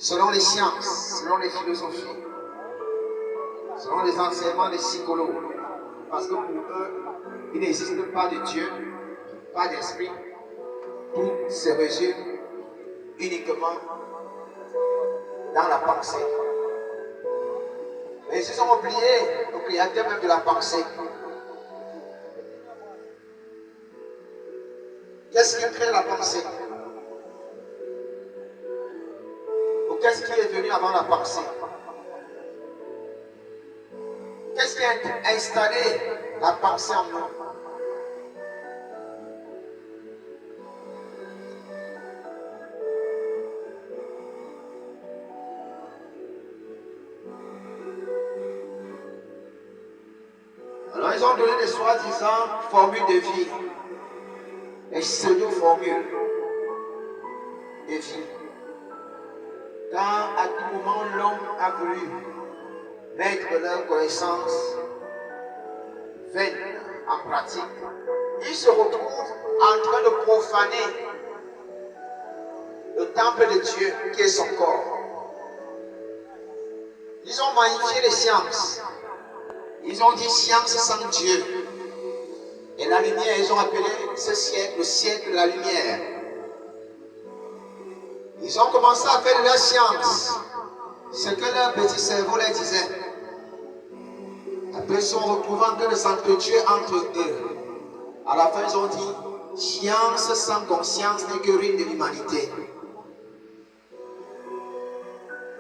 selon les sciences, selon les philosophies, selon les enseignements des psychologues. Parce que pour eux, il n'existe pas de Dieu, pas d'esprit. Tout se résume uniquement dans la pensée. Mais ils ont oublié le créateur même de la pensée. Qu'est-ce qui crée la pensée? Ou qu'est-ce qui est venu avant la pensée? Qu'est-ce qui a installé la pensée en nous? Alors ils ont donné des soi-disant formules de vie, des pseudo-formules de vie. Quand à tout moment l'homme a voulu mettre leur connaissance vaine en pratique, il se retrouve en train de profaner le temple de Dieu qui est son corps. Ils ont magnifié les sciences. Ils ont dit science sans Dieu. Et la lumière, ils ont appelé ce siècle le siècle de la lumière. Ils ont commencé à faire de la science ce que leur petit cerveau leur disait. Après, ils sont retrouvés en train de s'entretuer entre eux. À la fin, ils ont dit science sans conscience n'est que ruine de l'humanité.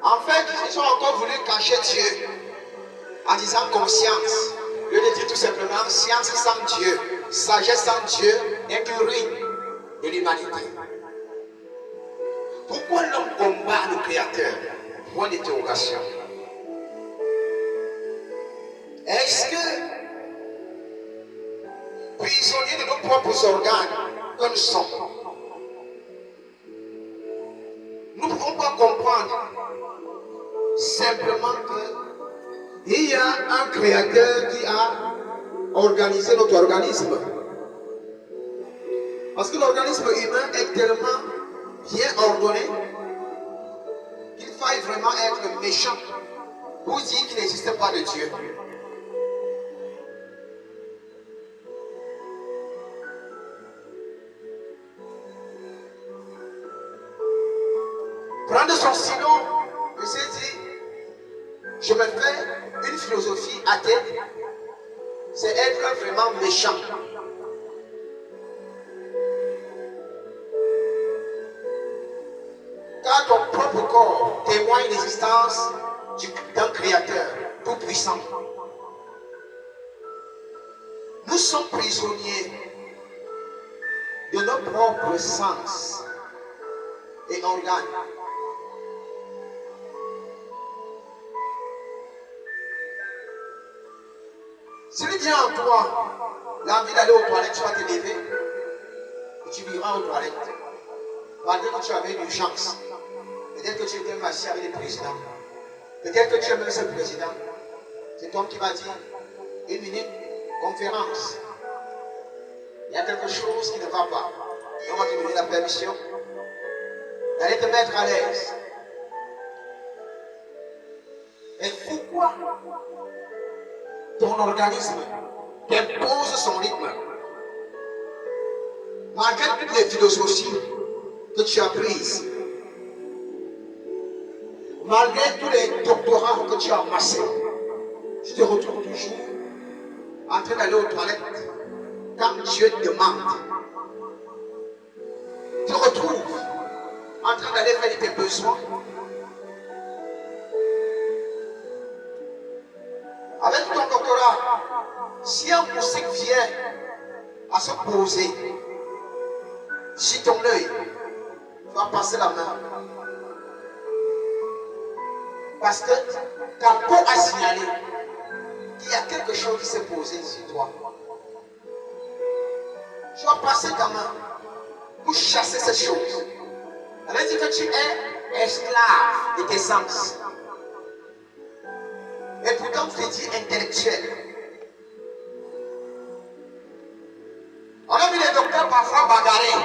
En fait, ils ont encore voulu cacher Dieu en disant conscience. Au lieu de dire tout simplement science sans Dieu, sagesse sans Dieu n'est que ruine de l'humanité. Pourquoi l'homme combat le Créateur? Point d'interrogation. Est-ce que, prisonniers de nos propres organes que nous sommes, nous ne pouvons pas comprendre simplement qu'il y a un Créateur qui a organisé notre organisme? Parce que l'organisme humain est tellement bien ordonné qu'il faille vraiment être méchant pour dire qu'il n'existe pas de Dieu. Prendre son stylo, il s'est dit, je me fais une philosophie athée, c'est être vraiment méchant. Car ton propre corps témoigne l'existence d'un Créateur tout-puissant. Nous sommes prisonniers de nos propres sens et organes. S'il vient en toi l'envie d'aller aux toilettes, tu vas te lever et tu iras aux toilettes. Malgré que tu avais une urgence. Peut-être que tu étais assis avec le président. Peut-être que tu es même ce président. C'est toi qui vas dire, une minute, conférence. Il y a quelque chose qui ne va pas. Et on va te donner la permission d'aller te mettre à l'aise. Et pourquoi ton organisme t'impose son rythme? Malgré toutes les philosophies que tu as prises, malgré tous les doctorats que tu as amassés, tu te retrouves toujours en train d'aller aux toilettes quand Dieu te demande. Tu te retrouves en train d'aller faire tes besoins. Avec ton doctorat, si un moustique vient à se poser sur ton œil, tu vas passer la main. Parce que ta peau a signalé qu'il y a quelque chose qui s'est posé sur toi. Tu vas passer ta main pour chasser cette chose. Ça veut dire que tu es esclave de tes sens. Et pourtant, tu te dis intellectuel. On a vu les docteurs parfois bagarrer